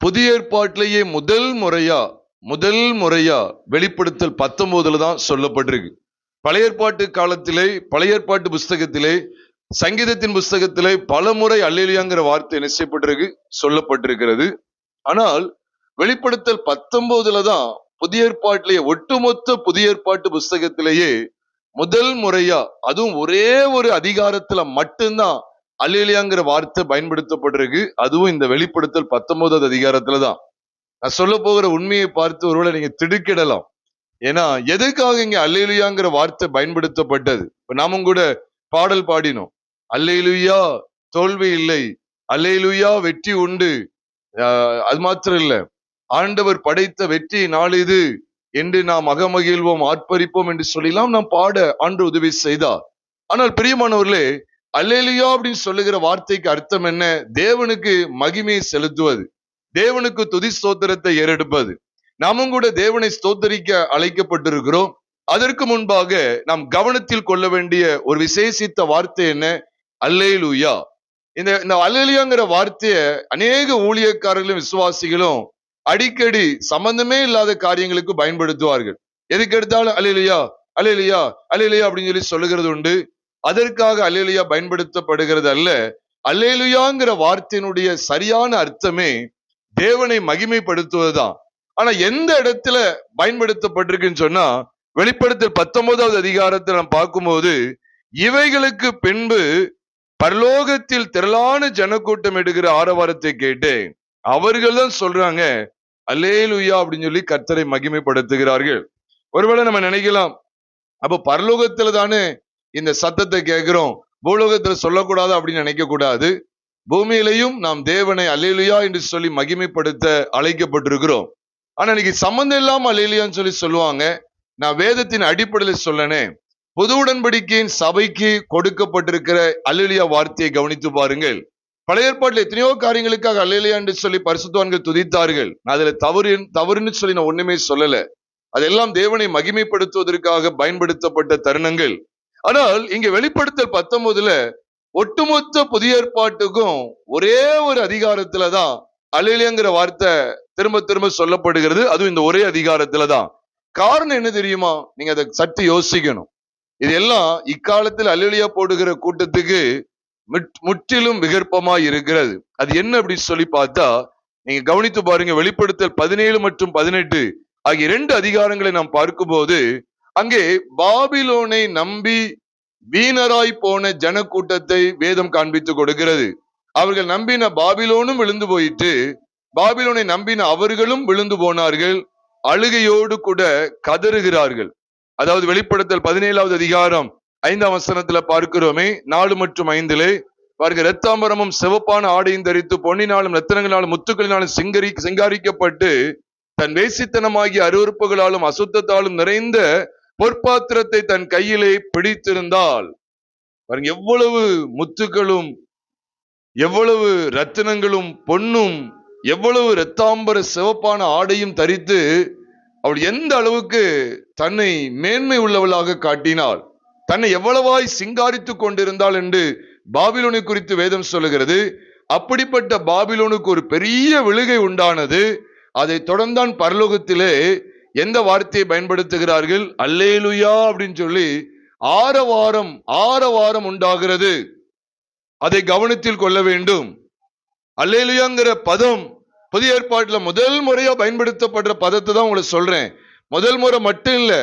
புதிய ஏற்பாட்டிலேயே முதல் முறையா வெளிப்படுத்தல் 19 தான் சொல்லப்பட்டிருக்கு. பழைய ஏற்பாட்டு காலத்திலே, பழைய ஏற்பாட்டு புஸ்தகத்திலே, சங்கீதத்தின் புஸ்தகத்திலே பல முறை அல்லேலூயாங்கிற வார்த்தை என்ன செய்யப்பட்டிருக்கு, சொல்லப்பட்டிருக்கிறது. ஆனால் வெளிப்படுத்தல் 19 தான் புதிய ஏற்பாட்டிலேயே, ஒட்டுமொத்த புதிய ஏற்பாட்டு புஸ்தகத்திலேயே முதல் முறையா, அதுவும் ஒரே ஒரு அதிகாரத்துல மட்டும்தான் அல்லேலூயாங்கிற வார்த்தை பயன்படுத்தப்பட்டிருக்கு. அதுவும் இந்த வெளிப்படுத்தல் 19வது அதிகாரத்துல தான். நான் சொல்ல போகிற உண்மையை பார்த்து ஒருவேளை நீங்க திடுக்கிடலாம். ஏன்னா எதுக்காக இங்க அல்லேலூயாங்கிற வார்த்தை பயன்படுத்தப்பட்டது? இப்ப நாமும் கூட பாடல் பாடினோம், அல்லேலூயா தோல்வி இல்லை, அல்லேலூயா வெற்றி உண்டு. அது மாத்திரம் இல்ல, ஆண்டவர் படைத்த வெற்றி நாள் இது என்று நாம் அகமகிழ்வோம் ஆர்ப்பரிப்போம் என்று சொல்லலாம் நாம் பாட ஆண்டவர் உதவி செய்தார். ஆனால் பிரியமானவர்களே, அல்லேலூயா அப்படின்னு சொல்லுகிற வார்த்தைக்கு அர்த்தம் என்ன? தேவனுக்கு மகிமையை செலுத்துவது, தேவனுக்கு துதி ஸ்தோத்திரத்தை ஏறெடுப்பது. நாமும் கூட தேவனை ஸ்தோத்தரிக்க அழைக்கப்பட்டிருக்கிறோம். அதற்கு முன்பாக நாம் கவனத்தில் கொள்ள வேண்டிய ஒரு விசேஷித்த வார்த்தை என்ன? அல்லேலூயா. இந்த அல்லேலூயாங்கிற வார்த்தையை அநேக ஊழியக்காரர்களும் விசுவாசிகளும் அடிக்கடி சம்பந்தமே இல்லாத காரியங்களுக்கு பயன்படுத்துவார்கள். எதுக்கு எடுத்தாலும் அல்லேலூயா அல்லேலூயா அல்லேலூயா அப்படின்னு சொல்லுகிறது உண்டு. அதற்காக அல்லேலூயா பயன்படுத்தப்படுகிறது அல்ல. அல்லேலூயாங்கிற வார்த்தையினுடைய சரியான அர்த்தமே தேவனை மகிமைப்படுத்துவதுதான். ஆனா எந்த இடத்துல பயன்படுத்தப்பட்டிருக்குன்னு சொன்னா, வெளிப்படுத்தல் 19வது அதிகாரத்தில் நாம் பார்க்கும்போது, இவைகளுக்கு பின்பு பரலோகத்தில் திரளான ஜனக்கூட்டம் எடுக்கிற ஆரவாரத்தை கேட்டு அவர்கள் தான் சொல்றாங்க அல்லேலூயா அப்படின்னு சொல்லி கர்த்தரை மகிமைப்படுத்துகிறார்கள். ஒருவேளை நம்ம நினைக்கலாம், அப்ப பரலோகத்துல தானே இந்த சத்தத்தை கேட்கிறோம், பூலோகத்துல சொல்லக்கூடாது அப்படின்னு நினைக்க கூடாது. பூமியிலையும் நாம் தேவனை அல்லேலூயா என்று சொல்லி மகிமைப்படுத்த அழைக்கப்பட்டிருக்கிறோம். ஆனா இன்னைக்கு சம்பந்தம் இல்லாம அல்லேலூயான்னு சொல்லி சொல்லுவாங்க. நான் வேதத்தின் அடிப்படையில் சொல்லனே, புது உடன்படிக்கையின் சபைக்கு கொடுக்கப்பட்டிருக்கிற அல்லேலூயா வார்த்தையை கவனித்து பாருங்கள். பழைய ஏற்பாட்டில் எத்தனையோ காரியங்களுக்காக அல்லேலூயா என்று சொல்லி பரிசுத்தவான்கள் துதித்தார்கள். அதுல தவறுன்னு சொல்லி நான் ஒண்ணுமே சொல்லல. அதெல்லாம் தேவனை மகிமைப்படுத்துவதற்காக பயன்படுத்தப்பட்ட தருணங்கள். ஆனால் இங்க வெளிப்படுத்தல் 19ல ஒட்டுமொத்த புதிய ஏற்பாட்டுக்கும் ஒரே ஒரு அதிகாரத்துலதான் அல்லேலூயாங்கிற வார்த்தை திரும்ப திரும்ப சொல்லப்படுகிறது. அதுவும் இந்த ஒரே அதிகாரத்துலதான். காரணம் என்ன தெரியுமா? நீங்க அதை சற்று யோசிக்கணும். இதெல்லாம் இக்காலத்தில் அல்லேலூயா போடுகிற கூட்டத்துக்கு முற்றிலும் விகற்பமாய் இருக்கிறது. அது என்ன அப்படி சொல்லி பார்த்தா, நீங்க கவனித்து பாருங்க. வெளிப்படுத்தல் 17 மற்றும் 18 ஆகிய 2 அதிகாரங்களை நாம் பார்க்கும்போது, அங்கே பாபிலோனை நம்பி வீணராய் போன ஜன கூட்டத்தை வேதம் காண்பித்து கொடுக்கிறது. அவர்கள் நம்பின பாபிலோனும் விழுந்து போயிட்டு, பாபிலோனை நம்பின அவர்களும் விழுந்து போனார்கள், அழுகையோடு கூட கதறுகிறார்கள். அதாவது வெளிப்படுத்தல் 17வது அதிகாரம் 5ஆம் வசனத்துல பார்க்கிறோமே, 4 மற்றும் 5 பாருங்க, இரத்தாம்பரமும் சிவப்பான ஆடையும் தரித்து பொன்னினாலும் ரத்தினங்களாலும் முத்துக்களினாலும் சிங்காரிக்கப்பட்டு தன் வேசித்தனமாகிய அருவருப்புகளாலும் அசுத்தத்தாலும் நிறைந்த பொற்பாத்திரத்தை தன் கையிலே பிடித்திருந்தாள். பாருங்க, எவ்வளவு முத்துக்களும் எவ்வளவு ரத்தினங்களும் பொன்னும் எவ்வளவு இரத்தாம்பர சிவப்பான ஆடையும் தரித்து அவள் எந்த அளவுக்கு தன்னை மேன்மை உள்ளவளாக காட்டினாள், தன்னை எவ்வளவாய் சிங்காரித்து கொண்டிருந்தாள் என்று பாபிலோனை குறித்து வேதம் சொல்லுகிறது. அப்படிப்பட்ட பாபிலோனுக்கு ஒரு பெரிய விழுகை உண்டானது. அதை தொடர்ந்தான் பரலோகத்திலே எந்த வார்த்தையை பயன்படுத்துகிறார்கள்? அல்லேலூயா அப்படின்னு சொல்லி ஆரவாரம் உண்டாகிறது. அதை கவனத்தில் கொள்ள வேண்டும். அல்லேலூயாங்கிற பதம் புதிய ஏற்பாட்டுல முதல் முறையா பயன்படுத்தப்படுற பதத்தை தான் உங்களுக்கு சொல்றேன். முதல் முறை மட்டும் இல்ல,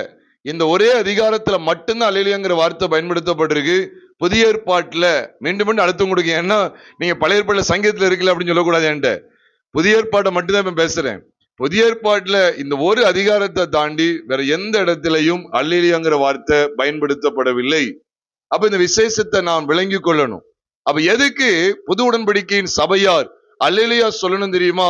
இந்த ஒரே அதிகாரத்துல மட்டும்தான் அல்லேலூயாங்கிற வார்த்தை பயன்படுத்தப்பட்டிருக்கு. புதிய ஏற்பாட்டுல மீண்டும் மீண்டும் அழுத்தம் கொடுக்க. ஏன்னா நீங்க பழைய ஏற்பாட்டுல சங்கீதத்துல இருக்கல அப்படின்னு சொல்லக்கூடாது. என்கிட்ட புதிய ஏற்பாட்டை மட்டும்தான் இப்ப பேசுறேன். புதிய ஏற்பாட்டுல இந்த ஒரு அதிகாரத்தை தாண்டி வேற எந்த இடத்திலையும் அல்லேலூயாங்கிற வார்த்தை பயன்படுத்தப்படவில்லை. அப்ப இந்த விசேஷத்தை நாம் விளங்கி கொள்ளணும். அப்ப எதுக்கு புது உடன்படிக்கையின் சபையார் அல்லேலூயா சொல்லணும் தெரியுமா?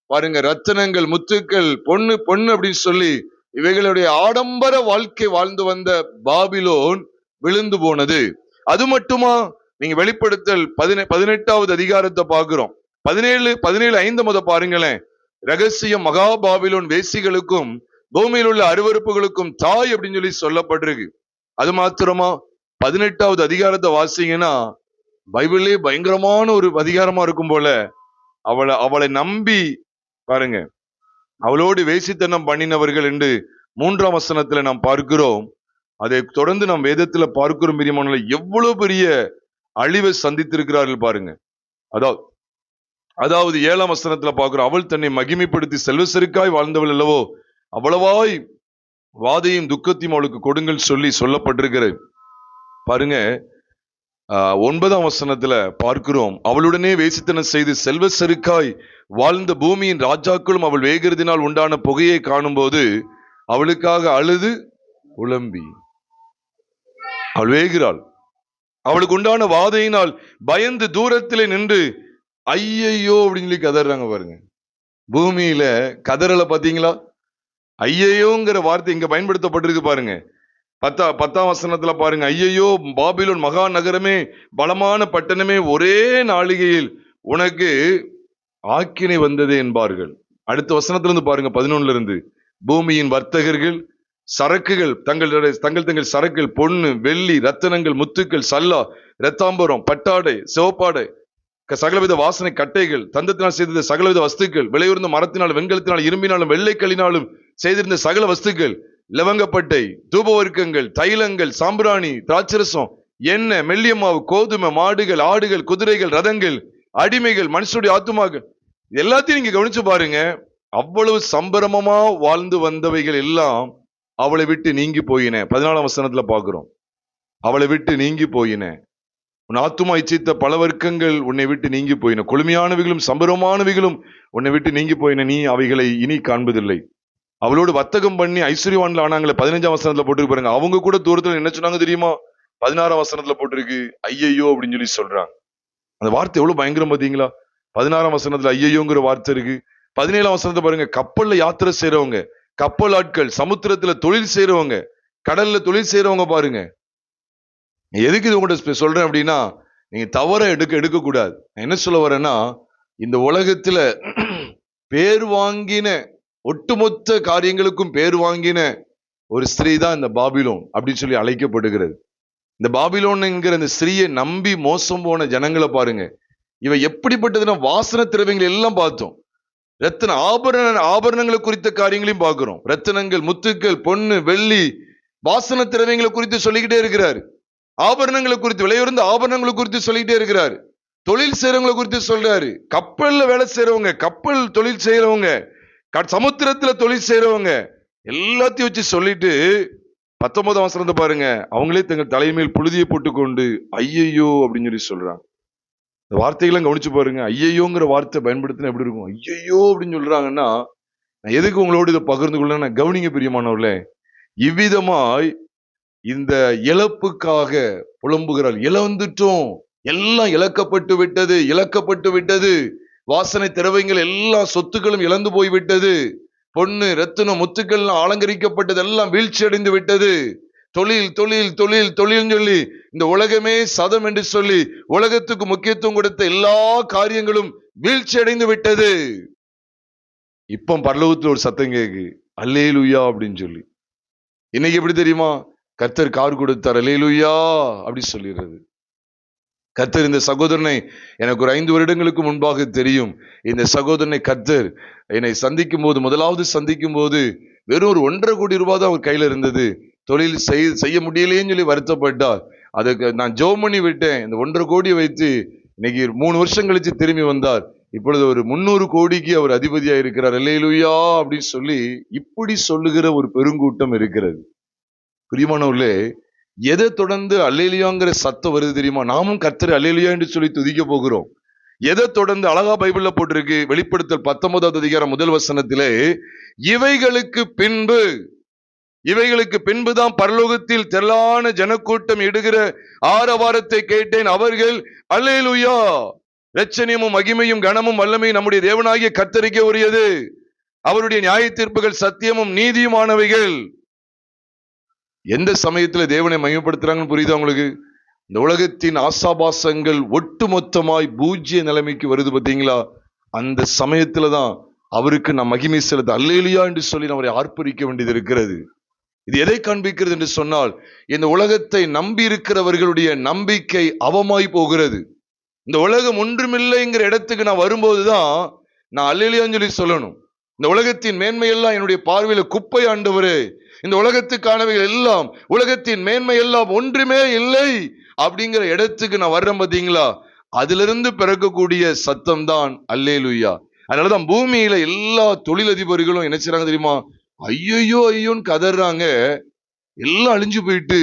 பாருங்க, ரத்தினங்கள், முத்துக்கள், பொண்ணு அப்படின்னு சொல்லி இவைகளுடைய ஆடம்பர வாழ்க்கை வாழ்ந்து வந்த பாபிலோன் விழுந்து போனது. அது மட்டுமா? நீங்க வெளிப்படுத்தல் 18வது அதிகாரத்தை பார்க்கிறோம். 17:5 முத பாருங்களேன். ரகசிய மகா பாபிலோன் வேசிகளுக்கும் பூமியில் உள்ள அருவருப்புகளுக்கும் தாய் அப்படின்னு சொல்லி சொல்லப்பட்டிருக்கு. அது மாத்திரமா? 18வது அதிகாரத்தை வாசிங்கன்னா பைபிளே பயங்கரமான ஒரு அதிகாரமா இருக்கும் போல. அவளை நம்பி பாருங்க, அவளோடு வேசித்தனம் பண்ணினவர்கள் என்று 3ஆம் வசனத்துல நாம் பார்க்கிறோம். அதை தொடர்ந்து நாம் வேதத்துல பார்க்கிறோம் பிரியமானவர்களே, எவ்வளவு பெரிய அழிவை சந்தித்திருக்கிறார்கள் பாருங்க. அதாவது 7ஆம் வசனத்துல பார்க்கிறோம், அவள் தன்னை மகிமைப்படுத்தி செல்வசெருக்காய் வாழ்ந்தவள் அல்லவோ, அவ்வளவாய் வாதையும் துக்கத்தையும் அவளுக்கு கொடுங்கள் சொல்லி சொல்லப்பட்டிருக்கிறது. பாருங்க, 9ஆம் வசனத்துல பார்க்கிறோம், அவளுடனே வேசித்தனம் செய்து செல்வ செருக்காய் வாழ்ந்த பூமியின் ராஜாக்களும் அவள் வேகிறதினால் உண்டான புகையை காணும் போது அவளுக்காக அழுது உளம்பி. அவள் வேகிறாள், அவளுக்கு உண்டான வாதையினால் பயந்து தூரத்திலே நின்று ஐயையோ அப்படின்னு சொல்லி கதறாங்க. பாருங்க, பூமியில கதறலை பாத்தீங்களா? ஐயையோங்கிற வார்த்தை இங்க பயன்படுத்தப்பட்டிருக்கு. பாருங்க, 10ஆம் வசனத்துல பாருங்க, ஐயையோ பாபிலோன் மகா நகரமே, பலமான பட்டணமே, ஒரே நாளிகையில் உனக்கு ஆக்கினை வந்தது என்பார்கள். அடுத்த வசனத்துல இருந்து பாருங்க, 11ல இருந்து, பூமியின் வர்த்தகர்கள் சரக்குகள் தங்கள் சரக்குகள் பொன்னு வெள்ளி ரத்தனங்கள் முத்துக்கள் சல்லா இரத்தாம்பரம் பட்டாடை சிவப்பாடை சகலவித வாசனை கட்டைகள் தந்தத்தினால் செய்திருந்த சகலவித வஸ்துக்கள் விலையுறந்த மரத்தினாலும் வெண்கலத்தினாலும் இரும்பினாலும் வெள்ளைக்கல்லினாலும் செய்திருந்த சகல வஸ்துக்கள் லவங்கப்பட்டை தூபவர்க்கங்கள் தைலங்கள் சாம்பிராணி திராட்சரசம் எண்ணெய் மெல்லியமாவு கோதுமை மாடுகள் ஆடுகள் குதிரைகள் ரதங்கள் அடிமைகள் மனுஷனுடைய ஆத்துமாக்கள் எல்லாத்தையும் நீங்க கவனிச்சு பாருங்க. அவ்வளவு சம்பரமமா வாழ்ந்து வந்தவைகள் எல்லாம் அவளை விட்டு நீங்கி போயின. 14ஆம் வசனத்துல பாக்குறோம், அவளை விட்டு நீங்கி போயின. உன் ஆத்துமா இச்சித்த பல வர்க்கங்கள் உன்னை விட்டு நீங்கி போயின, கொழுமையானவைகளும் சம்பரமானவைகளும் உன்னை விட்டு நீங்கி போயின, நீ அவைகளை இனி காண்பதில்லை. அவளோடு வர்த்தகம் பண்ணி ஐஸ்வர்யவான்ல ஆனாங்களே, 15ஆம் வசனத்துல போட்டு பாருங்க. அவங்க கூட தூரத்துல என்ன சொன்னாங்க தெரியுமா? 16ஆம் வசனத்துல போட்டிருக்கு ஐயையோ அப்படின்னு சொல்லி சொல்றாங்க. அந்த வார்த்தை எவ்வளவு பயங்கரம் பாத்தீங்களா? 16ஆம் வசனத்துல ஐயையோங்கிற வார்த்தை இருக்கு. 17ஆம் வசனத்தை பாருங்க, கப்பல்ல யாத்திரை செய்யறவங்க, கப்பல் ஆட்கள், சமுத்திரத்துல தொழில் செய்யறவங்க, கடல்ல தொழில் செய்யறவங்க பாருங்க. எதுக்கு இது உங்கள்கிட்ட சொல்றேன் அப்படின்னா, நீங்க தவற எடுக்க கூடாது. என்ன சொல்ல வரேன்னா, இந்த உலகத்துல பேர் வாங்கின ஒட்டுமொத்த காரியங்களுக்கும் பேர் வாங்கின ஒரு ஸ்திரீ தான் இந்த பாபிலோன் அப்படின்னு சொல்லி அழைக்கப்படுகிறது. இந்த பாபிலோன் என்கிற இந்த ஸ்திரீயை நம்பி மோசம் போன ஜனங்களை பாருங்க. இவ எப்படிப்பட்டதுன்னா, வாசன திரவியங்கள் எல்லாம் பார்த்தோம், ரத்தின ஆபரணங்களை குறித்த காரியங்களையும் பார்க்கிறோம். ரத்தினங்கள் முத்துக்கள் பொண்ணு வெள்ளி வாசன திரவியங்களை குறித்து சொல்லிக்கிட்டே இருக்கிறாரு. ஆபரணங்களை குறித்து விலையுறந்த ஆபரணங்களை குறித்து சொல்லிக்கிட்டே இருக்கிறாரு. தொழில் செய்யறவங்களை குறித்து சொல்றாரு. கப்பல்ல வேலை செய்யறவங்க, கப்பல் தொழில் செய்யறவங்க, சமுத்திரத்துல தொழில் செய்யறவங்க எல்லாத்தையும் வச்சு சொல்லிட்டு 19ஆம் வசனத்தை பாருங்க, அவங்களே தங்கள் தலைமையில் புழுதியை போட்டுக்கொண்டு ஐயையோ அப்படின்னு சொல்லி சொல்றாங்க. இந்த வார்த்தைகள்லாம் கவனிச்சு பாருங்க. ஐயையோங்கிற வார்த்தை பயன்படுத்தினா எப்படி இருக்கும்? ஐயையோ அப்படின்னு சொல்றாங்கன்னா, நான் எதுக்கு உங்களோடு இதை பகிர்ந்து கொள்ள, கவனிங்க பிரியமானவர்களே. இவ்விதமாய் இந்த இழப்புக்காக புலம்புகிறாள். இழந்துட்டோம், எல்லாம் இழக்கப்பட்டு விட்டது, வாசனை திரவியங்கள் எல்லா சொத்துக்களும் இழந்து போய்விட்டது, பொண்ணு ரத்தினம் முத்துக்கள் அலங்கரிக்கப்பட்டது எல்லாம் வீழ்ச்சி அடைந்து விட்டது, தொழில் தொழில் தொழில் தொழில் சொல்லி இந்த உலகமே சதம் என்று சொல்லி உலகத்துக்கு முக்கியத்துவம் கொடுத்த எல்லா காரியங்களும் வீழ்ச்சி அடைந்து விட்டது. இப்ப பரலோகத்துல ஒரு சத்தம் கேக்கு, அல்லேலூயா அப்படின்னு சொல்லி. இன்னைக்கு எப்படி தெரியுமா? கர்த்தர் கார் கொடுத்தார், அல்லேலூயா அப்படி சொல்லிடுறது. கர்த்தர் இந்த சகோதரனை எனக்கு ஒரு 5 வருடங்களுக்கு முன்பாக தெரியும். இந்த சகோதரனை கர்த்தர் என்னை முதலாவது சந்திக்கும் போது வெறும் ஒரு 1.5 கோடி ரூபாய் தான் அவர் கையில இருந்தது. தொழில் செய்ய முடியலையேன்னு சொல்லி வருத்தப்பட்டார். அதுக்கு நான் ஜெபம் பண்ணி விட்டேன். இந்த 1.5 கோடியை வைத்து இன்னைக்கு 3 வருஷம் கழிச்சு திரும்பி வந்தார். இப்பொழுது ஒரு 300 கோடிக்கு அவர் அதிபதியா இருக்கிறார், அல்லேலூயா அப்படின்னு சொல்லி இப்படி சொல்லுகிற ஒரு பெருங்கூட்டம் இருக்கிறது. பிரியமானவர்களே, எதை தொடர்ந்து அல்லேலூயாங்கிற சத்தம் வருது தெரியுமா? நாமும் கர்த்தரை அல்லேலூயா என்று சொல்லி துதிக்க போகிறோம். எதை தொடர்ந்து அழகா பைபிள்ல போட்டிருக்கு, வெளிப்படுத்தல் 19ஆவது அதிகாரம் 1 வசனத்திலே, இவைகளுக்கு பின்புதான் பரலோகத்தில் திரளான ஜனக்கூட்டம் இடுகிற ஆரவாரத்தை கேட்டேன். அவர்கள் அல்லேலூயா, இரட்சணியமும் மகிமையும் கனமும் வல்லமையும் நம்முடைய தேவனாகிய கர்த்தருக்கே உரியது, அவருடைய நியாய தீர்ப்புகள் சத்தியமும் நீதியுமானவைகள். எந்த சமயத்துல தேவனை மகிமைப்படுத்துறாங்கன்னு புரியுதா உங்களுக்கு? இந்த உலகத்தின் ஆசாபாசங்கள் ஒட்டுமொத்தமாய் பூஜ்ய நிலைமைக்கு வருது பாத்தீங்களா? அந்த சமயத்துலதான் அவருக்கு நாம் மகிமை செலுத்த அல்லேலூயா என்று சொல்லி அவரை ஆர்ப்பரிக்க வேண்டியது இருக்கிறது. இது எதை காண்பிக்கிறது என்று சொன்னால், இந்த உலகத்தை நம்பி இருக்கிறவர்களுடைய நம்பிக்கை அவமாய் போகிறது. இந்த உலகம் ஒன்றுமில்லைங்கிற இடத்துக்கு நான் வரும்போதுதான் நான் அல்லேலூயான்னு சொல்லி சொல்லணும். இந்த உலகத்தின் மேன்மையெல்லாம் என்னுடைய பார்வையில குப்பை ஆண்டவரே, இந்த உலகத்துக்கானவைகள் எல்லாம், உலகத்தின் மேன்மை எல்லாம் ஒன்றுமே இல்லை அப்படிங்கிற இடத்துக்கு நான் வர்றேன் பாத்தீங்களா? அதிலிருந்து பிறக்கக்கூடிய சத்தம் தான் அல்லேலூயா. அதனாலதான் பூமியில எல்லா தொழிலதிபர்களும் என்ன செய்றாங்க தெரியுமா? ஐயோ ஐயோன்னு கதறாங்க. எல்லாம் அழிஞ்சு போயிட்டு,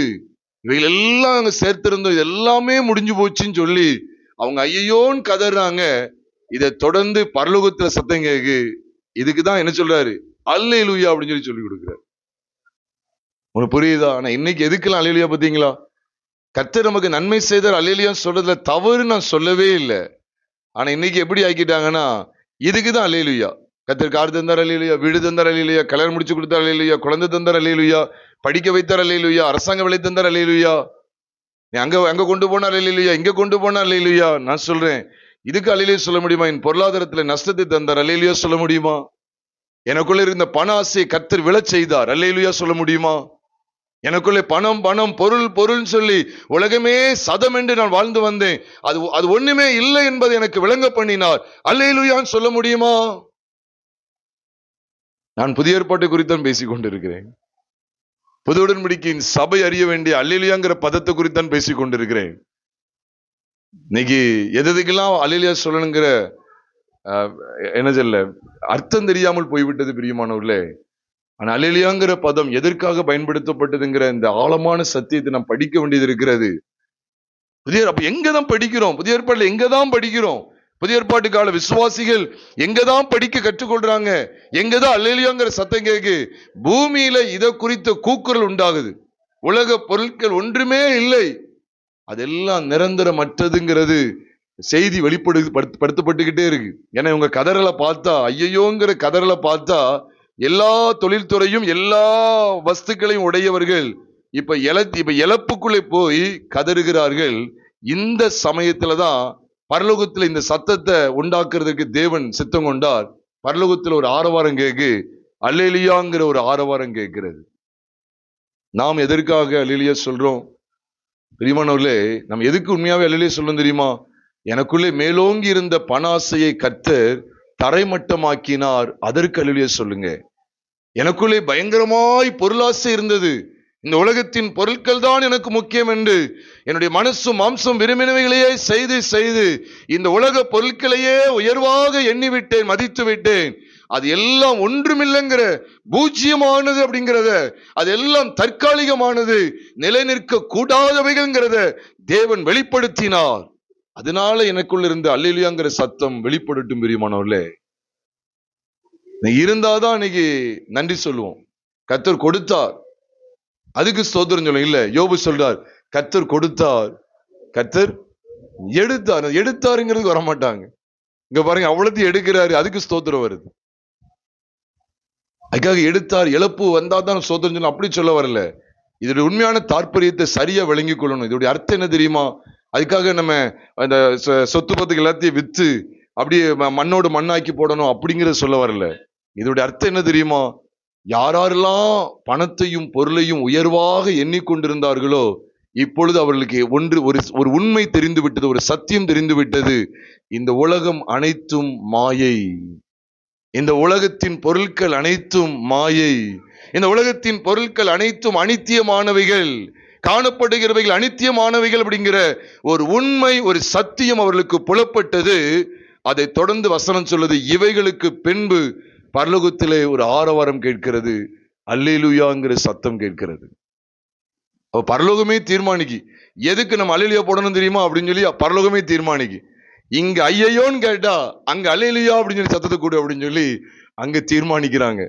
இவைகள் எல்லாம் அங்க சேர்த்திருந்தோம், இது எல்லாமே முடிஞ்சு போச்சுன்னு சொல்லி அவங்க ஐயோன்னு கதறாங்க. இதை தொடர்ந்து பரலோகத்துல சத்தம் கேக்கு. இதுக்குதான் என்ன சொல்றாரு? அல்லேலூயா அப்படின்னு சொல்லி கொடுக்குறாரு. உனக்கு புரியுதா? ஆனா இன்னைக்கு எதுக்கெல்லாம் அல்லேலூயா பாத்தீங்களா? கர்த்தர் நமக்கு நன்மை செய்தார் அல்லேலூயா சொல்றதுல தவறு நான் சொல்லவே இல்லை. ஆனா இன்னைக்கு எப்படி ஆக்கிட்டாங்கன்னா, இதுக்குதான் அல்லேலூயா. கர்த்தர் கார் தந்தார் அல்லேலூயா, வீடு தந்தார் அல்லேலூயா, கல்யாணம் முடிச்சு கொடுத்தார் அல்லேலூயா, குழந்தை தந்தார் அல்லேலூயா, படிக்க வைத்தார் அல்லேலூயா, அரசாங்க வேலை தந்தார் அல்லேலூயா, நீ அங்க கொண்டு போனார் அல்லேலூயா, இங்க கொண்டு போனார் அல்லேலூயா. நான் சொல்றேன், இதுக்கு அல்லேலூயா சொல்ல முடியுமா? என் பொருளாதாரத்துல நஷ்டத்தை தந்தார் அல்லேலூயா சொல்ல முடியுமா? எனக்குள்ள இருந்த பண ஆசையை கர்த்தர் விழச் செய்தார் அல்லேலூயா சொல்ல முடியுமா? எனக்குள்ளே பணம் பணம் பொருள் பொருள் சொல்லி உலகமே சதம் என்று நான் வாழ்ந்து வந்தேன், அது ஒண்ணுமே இல்லை என்பதை எனக்கு விளங்க பண்ணினார் அல்லேலூயான்னு சொல்ல முடியுமா? நான் புதிய ஏற்பாட்டை குறித்தான் பேசிக் கொண்டிருக்கிறேன். புது உடன்படிக்கையின் சபை அறிய வேண்டிய அல்லேலூயாங்கிற பதத்தை குறித்தான் பேசிக் கொண்டிருக்கிறேன். இன்னைக்கு எதுக்கெல்லாம் அல்லேலூயா சொல்லணுங்கிற என்ன சொல்ல அர்த்தம் தெரியாமல் போய்விட்டது பிரியமானவர்களே. ஆனா அல்லேலூயாங்கிற பதம் எதற்காக பயன்படுத்தப்பட்டதுங்கிற இந்த ஆழமான சத்தியத்தை நாம் படிக்க வேண்டியது இருக்கிறது. அப்ப எங்கதான் படிக்கிறோம்? புதிய ஏற்பாட்டுல எங்கதான் படிக்கிறோம்? புதிய ஏற்பாட்டு கால விசுவாசிகள் எங்கதான் படிக்க கற்றுக்கொள்றாங்க? எங்கதான் அல்லேலூயாங்கிற சத்தம் கேக்கு? பூமியில இதை குறித்த கூக்குரல் உண்டாகுது. உலக பொருட்கள் ஒன்றுமே இல்லை, அதெல்லாம் நிரந்தரமற்றதுங்கிறது செய்தி வெளிப்படுத்தப்பட்டுக்கிட்டே இருக்கு. ஏன்னா உங்க கதறலை பார்த்தா, ஐயோங்கிற கதறலை பார்த்தா, எல்லா தொழில்துறையும் எல்லா வஸ்துக்களையும் உடையவர்கள் இப்ப இழப்புக்குள்ளே போய் கதறுகிறார்கள். இந்த சமயத்துலதான் பரலோகத்துல இந்த சத்தத்தை உண்டாக்குறதுக்கு தேவன் சித்தம் கொண்டார். பரலோகத்துல ஒரு ஆரவாரம் கேக்கு, அல்லேலூயாங்கிற ஒரு ஆரவாரம் கேட்கிறது. நாம் எதற்காக அல்லேலூயா சொல்றோம் பிரியமானவர்களே? நம்ம எதுக்கு உண்மையாவே அல்லேலூயா சொல்லணும் தெரியுமா? எனக்குள்ளே மேலோங்கி இருந்த பணாசையை கர்த்தர் தரைமட்டமாக்கினார், அதற்கு அல்லேலூயா சொல்லுங்க. எனக்குள்ளே பயங்கரமாய் பொருளாசை இருந்தது, இந்த உலகத்தின் பொருட்கள் தான் எனக்கு முக்கியம் என்று என்னுடைய மனசும் மாம்சம் விரும்பினவைகளையே செய்து செய்து இந்த உலக பொருட்களையே உயர்வாக எண்ணிவிட்டேன், மதித்து விட்டேன். அது எல்லாம் ஒன்றுமில்லைங்கிற, பூஜ்யமானது அப்படிங்கிறத, அது எல்லாம் தற்காலிகமானது, நிலை நிற்க கூடாதவைகள்ங்கிறத தேவன் வெளிப்படுத்தினார். அதனால எனக்குள்ள இருந்த அல்லேலூயாங்கிற சத்தம் வெளிப்படட்டும் பிரியமானவர்களே. இருந்தாதான் இன்னைக்கு நன்றி சொல்லுவோம். கர்த்தர் கொடுத்தார், அதுக்கு ஸ்தோத்திரம் சொல்லும். இல்ல, யோபு சொல்றார், கர்த்தர் கொடுத்தார், கர்த்தர் எடுத்தார். எடுத்தாருங்கிறது வரமாட்டாங்க. இங்க பாருங்க, அவ்வளத்தையும் எடுக்கிறாரு, அதுக்கு ஸ்தோத்திரம் வருது. அதுக்காக எடுத்தார், இழப்பு வந்தாதான் ஸ்தோத்திரம் சொல்லணும் அப்படி சொல்ல வரல. இதோட உண்மையான தாற்பயத்தை சரியா விளங்கி கொள்ளணும். இதோடைய அர்த்தம் என்ன தெரியுமா? அதுக்காக நம்ம அந்த சொத்து பத்துக்கு எல்லாத்தையும் வித்து அப்படியே மண்ணோடு மண்ணாக்கி போடணும் அப்படிங்கிறத சொல்ல வரல. இதோடைய அர்த்தம் என்ன தெரியுமா? யாரெல்லாம் பணத்தையும் பொருளையும் உயர்வாக எண்ணிக்கொண்டிருந்தார்களோ இப்பொழுது அவர்களுக்கு ஒரு உண்மை தெரிந்து விட்டது, ஒரு சத்தியம் தெரிந்து விட்டது. இந்த உலகம் அனைத்தும் மாயை, இந்த உலகத்தின் பொருட்கள் அனைத்தும் மாயை, இந்த உலகத்தின் பொருட்கள் அனைத்தும் அனித்தியமானவைகள், காணப்படுகிறவைகள் அனித்தியமானவைகள் அப்படிங்கிற ஒரு உண்மை, ஒரு சத்தியம் அவர்களுக்கு புலப்பட்டது. அதை தொடர்ந்து வசனம் சொல்லுது, இவைகளுக்கு பின்பு பரலோகத்திலே ஒரு ஆரவாரம் கேட்கிறது, அல்லேலூயாங்கிற சத்தம் கேட்கிறது. பரலோகமே தீர்மானிக்கு எதுக்கு நம்ம அல்லேலூயா போடணும் தெரியுமா அப்படின்னு சொல்லி பரலோகமே தீர்மானிக்கு. இங்க ஐயோன்னு கேட்டா அங்க அல்லேலூயா அப்படின்னு சொல்லி சத்தத்தை கூடு அப்படின்னு சொல்லி அங்க தீர்மானிக்கிறாங்க.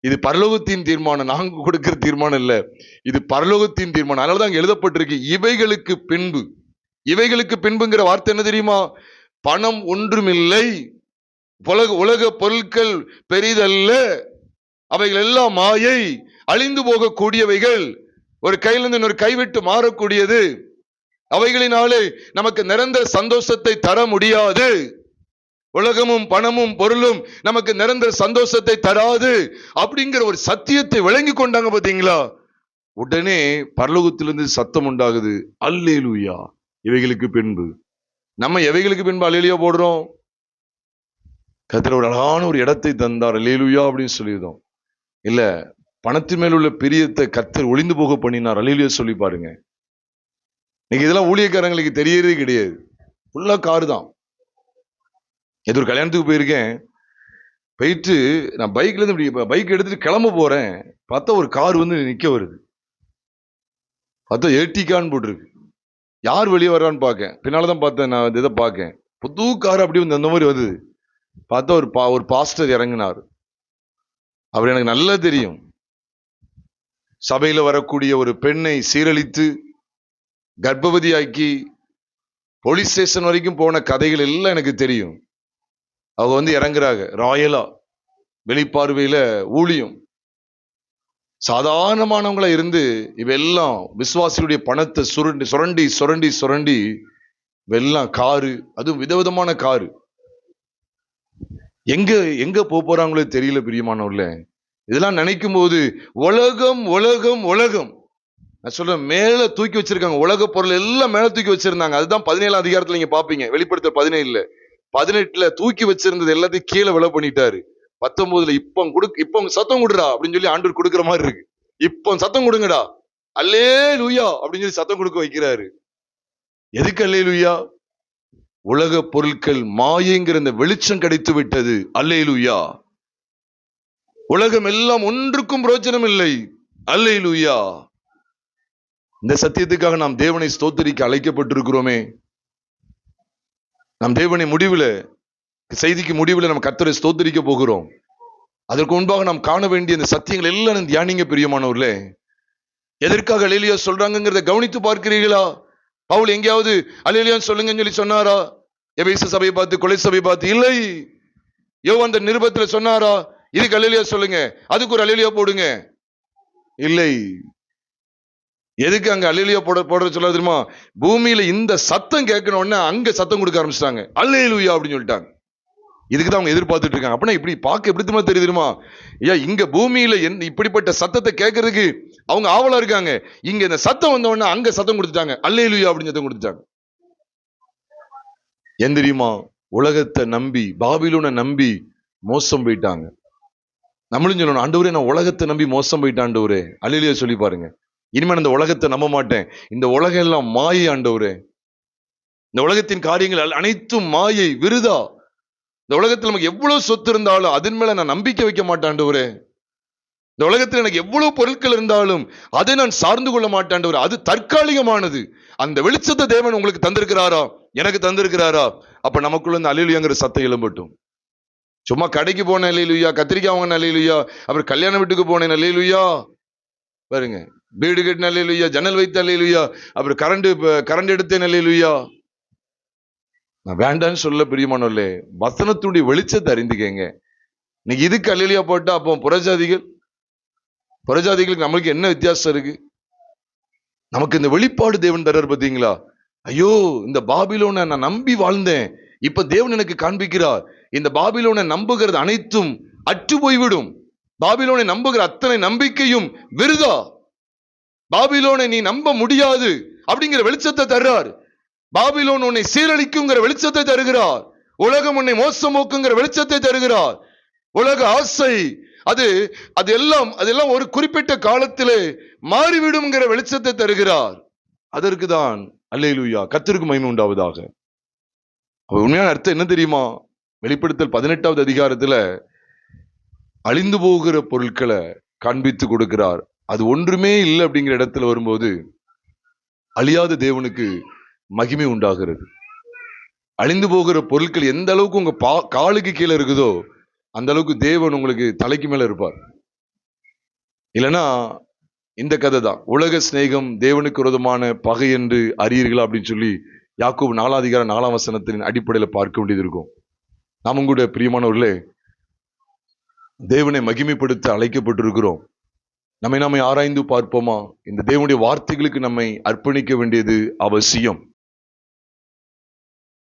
இது பரலோகத்தின் தீர்மானம், நாங்க கொடுக்கிற தீர்மானம் இல்ல, இது பரலோகத்தின் தீர்மானம். அதனாலதான் அங்க எழுதப்பட்டிருக்கு இவைகளுக்கு பின்பு. இவைகளுக்கு பின்புங்கிற வார்த்தை என்ன தெரியுமா? பணம் ஒன்றுமில்லை, உலக பொருட்கள் பெரிதல்ல, அவைகள் எல்லாம் மாயை, அழிந்து போகக்கூடியவைகள், ஒரு கையிலிருந்து இன்னொரு கைவிட்டு மாறக்கூடியது, அவைகளினாலே நமக்கு நிரந்தர சந்தோஷத்தை தர முடியாது. உலகமும் பணமும் பொருளும் நமக்கு நிரந்தர சந்தோஷத்தை தராது அப்படிங்கிற ஒரு சத்தியத்தை விளங்கி கொண்டாங்க பாத்தீங்களா? உடனே பரலோகத்திலிருந்து சத்தம் உண்டாகுது, அல்லேலூயா. இவைகளுக்கு பின்பு நம்ம எவைகளுக்கு பின்பு அல்லேலூயா போடுறோம்? கர்த்தர் ஒரு அழகான ஒரு இடத்தை தந்தார், அல்லேலூயா அப்படின்னு சொல்லியிருந்தோம். இல்ல, பணத்தின் மேல் உள்ள பிரியத்தை கர்த்தர் ஒளிந்து போக பண்ணினார், அல்லேலூயா சொல்லி பாருங்க. இன்னைக்கு இதெல்லாம் ஊழியக்காரங்களுக்கு தெரியறதே கிடையாது. ஃபுல்லா காரு தான். ஏதோ ஒரு கல்யாணத்துக்கு போயிருக்கேன், போயிட்டு நான் பைக்ல இருந்து பைக் எடுத்துட்டு கிளம்ப போறேன், பார்த்தா ஒரு கார் வந்து நிக்க வருது. பார்த்தா ஏர்டிகான்னு போட்டிருக்கு. யார் வெளியே வர்றான்னு பார்க்கேன், பின்னாலதான் பார்த்தேன், நான் இதை பார்க்கேன், புது கார் அப்படி வந்து அந்த மாதிரி வருது. பார்த்தா ஒரு பாஸ்டர் இறங்கினார். அவர் எனக்கு நல்லா தெரியும். சபையில வரக்கூடிய ஒரு பெண்ணை சீரழித்து கர்ப்பவதியாக்கி போலீஸ் ஸ்டேஷன் வரைக்கும் போன கதைகள் எல்லாம் எனக்கு தெரியும். அவங்க வந்து இறங்குறாங்க ராயலா, வெளிப்பார்வையில ஊழியம். சாதாரணமானவங்களா இருந்து இவெல்லாம் விசுவாசிகளுடைய பணத்தை சுரண்டி சுரண்டி சுரண்டி இவெல்லாம் காரு, அதுவும் விதவிதமான காரு. எங்க எங்க போறாங்களோ தெரியல பிரியமானவர்களே. இதெல்லாம் நினைக்கும் போது உலகம் உலகம் உலகம் நான் சொல்றேன், மேல தூக்கி வச்சிருக்காங்க. உலக பொருள் எல்லாம் மேல தூக்கி வச்சிருந்தாங்க. அதுதான் 17ஆம் அதிகாரத்துல நீங்க பாப்பீங்க. வெளிப்படுத்தல் 17ல தூக்கி வச்சிருந்தது எல்லாத்தையும் கீழே விலை பண்ணிட்டாரு. 19ல இப்போ சத்தம் கொடுறா அப்படின்னு சொல்லி ஆண்டவர் கொடுக்குற மாதிரி இருக்கு. இப்போ சத்தம் கொடுங்கடா, அல்லேலூயா அப்படின்னு சொல்லி சத்தம் கொடுக்க வைக்கிறாரு. எதுக்கு அல்லேலூயா? உலக பொருட்கள் மாயைங்கிற இந்த வெளிச்சம் கிடைத்து விட்டது, அல்லேலூயா. உலகம் எல்லாம் ஒன்றுக்கும் பிரயோஜனம் இல்லை, அல்லேலூயா. இந்த சத்தியத்துக்காக நாம் தேவனை ஸ்தோத்திரிக்க அழைக்கப்பட்டிருக்கிறோமே. நாம் தேவனை செய்திக்கு முடிவில் நம்ம கர்த்தரை ஸ்தோத்திரிக்க போகிறோம். அதற்கு முன்பாக நாம் காண வேண்டிய இந்த சத்தியங்கள் எல்லாம் தியானிங்க பிரியமானவர்களே. எதற்காக அல்லேலூயா சொல்றாங்கிறத கவனித்து பார்க்கிறீர்களா? பவுல் எங்கேயாவது அல்லேலூயா சொல்லுங்கன்னு சொல்லி சொன்னாரா? எபேசு சபையை பார்த்து, கொலை சபையை பார்த்து? இல்லை. யோவான் அந்த நிருபத்துல சொன்னாரா இதுக்கு அல்லேலூயா சொல்லுங்க, அதுக்கு ஒரு அல்லேலூயா போடுங்க? இல்லை. எதுக்கு அங்க அல்லேலூயா போடுற சொல்ல தெரியுமா? பூமியில இந்த சத்தம் கேட்கணும்னா அங்க சத்தம் கொடுக்க ஆரம்பிச்சிட்டாங்க, அல்லேலூயா அப்படின்னு சொல்லிட்டாங்க. இதுக்குதான் அவங்க எதிர்பார்த்துட்டு இருக்காங்க. அப்படின்னா இப்படி பார்க்க எப்படி தெரியுமா? ஐயா, இங்க பூமியில இப்படிப்பட்ட சத்தத்தை கேட்கறதுக்கு அவங்க ஆவலா இருக்காங்க. இங்க இந்த சத்தம் வந்தவொடனே அங்க சத்தம் கொடுத்துட்டாங்க, அல்லேலூயா அப்படின்னு சத்தம் கொடுத்துட்டாங்க. ஏன் தெரியுமா? உலகத்தை நம்பி, பாபிலோனை நம்பி மோசம் போயிட்டாங்க. நம்மளும் சொல்லணும், ஆண்டவரே நான் உலகத்தை நம்பி மோசம் போயிட்டான் ஆண்டவரே, அல்லேலூயா சொல்லி பாருங்க. இனிமே இந்த உலகத்தை நம்ப மாட்டேன், இந்த உலகம் எல்லாம் மாயை ஆண்டவரே, இந்த உலகத்தின் காரியங்கள் அனைத்தும் மாயை, விருதா. இந்த உலகத்தில் நமக்கு எவ்வளவு சொத்து இருந்தாலும் அதன் மேல நான் நம்பிக்கை வைக்க மாட்டேன் ஆண்டவரே. இந்த உலகத்தில் எனக்கு எவ்வளவு பொருட்கள் இருந்தாலும் அதை நான் சார்ந்து கொள்ள மாட்டேன் ஆண்டவரே. அது தற்காலிகமானது. அந்த வெளிச்சத்தை தேவன் உங்களுக்கு தந்திருக்கிறாரா? எனக்கு தந்திருக்கிறாரா? அப்ப நமக்குள்ள இந்த அல்லேலூயாங்கிற சத்தம் எழும்பட்டும். சும்மா கடைக்கு போன அல்லேலூயா, கத்திரிக்காய் வாங்கின அல்லேலூயா, அப்புறம் கல்யாண வீட்டுக்கு போனேன் அல்லேலூயா, பாருங்க, வீடு கட்டின அல்லேலூயா, ஜன்னல் வைத்த அல்லேலூயா, அப்புறம் கரண்ட் எடுத்தேன் அல்லேலூயா. நான் வேண்டான்னு சொல்ல பிரியமானவர்களே, வசனத்துடைய வெளிச்சத்தை அறிந்துக்கங்க. இன்னைக்கு இதுக்கு அல்லேலூயா போட்டா அப்போ புறஜாதிகளுக்கு நம்மளுக்கு என்ன வித்தியாசம் இருக்கு? நமக்கு இந்த வெளிப்பாடு தேவன் தர்றார் பாத்தீங்களா? ஐயோ, இந்த பாபிலோனை நான் நம்பி வாழ்ந்தேன், இப்ப தேவன் எனக்கு காண்பிக்கிறார், இந்த பாபிலோனை நம்புகிறது அனைத்தும் அற்று போய்விடும். பாபிலோனை நம்புகிற அத்தனை நம்பிக்கையும் விருதா. பாபிலோனை நீ நம்ப முடியாது அப்படிங்கிற வெளிச்சத்தை தர்றார். பாபிலோன் உன்னை சீரழிக்குங்கிற வெளிச்சத்தை தருகிறார். உலகம் உன்னை மோசமோக்குங்கிற வெளிச்சத்தை தருகிறார். உலக ஆசை அதெல்லாம் ஒரு குறிப்பிட்ட காலத்திலே மாறிவிடும்ங்கிற வெளிச்சத்தை தருகிறார். அதற்குதான் அல்லேலூயா, கர்த்தருக்கு மகிமை உண்டாவதாக. உண்மையான அர்த்தம் என்ன தெரியுமா? வெளிப்படுத்தல் 18வது அதிகாரத்துல அழிந்து போகிற பொருட்களை காண்பித்து கொடுக்கிறார். அது ஒன்றுமே இல்லை அப்படிங்கிற இடத்துல வரும்போது அழியாத தேவனுக்கு மகிமை உண்டாகிறது. அழிந்து போகிற பொருட்கள் எந்த அளவுக்கு உங்க காலுக்கு கீழே இருக்குதோ அந்த அளவுக்கு தேவன் உங்களுக்கு தலைக்கு மேல இருப்பார். இல்லைன்னா இந்த கதை தான், உலக சிநேகம் தேவனுக்கு விரோதமான பகை என்று அறியீர்களா அப்படின்னு சொல்லி யாக்கோபு 4ம் அதிகாரம் 4ம் வசனத்தின் அடிப்படையில பார்க்க வேண்டியது இருக்கும். நாமும் கூட பிரியமானவர்களே, தேவனை மகிமைப்படுத்த அழைக்கப்பட்டிருக்கிறோம். நம்மை ஆராய்ந்து பார்ப்போமா? இந்த தேவனுடைய வார்த்தைகளுக்கு நம்மை அர்ப்பணிக்க வேண்டியது அவசியம்.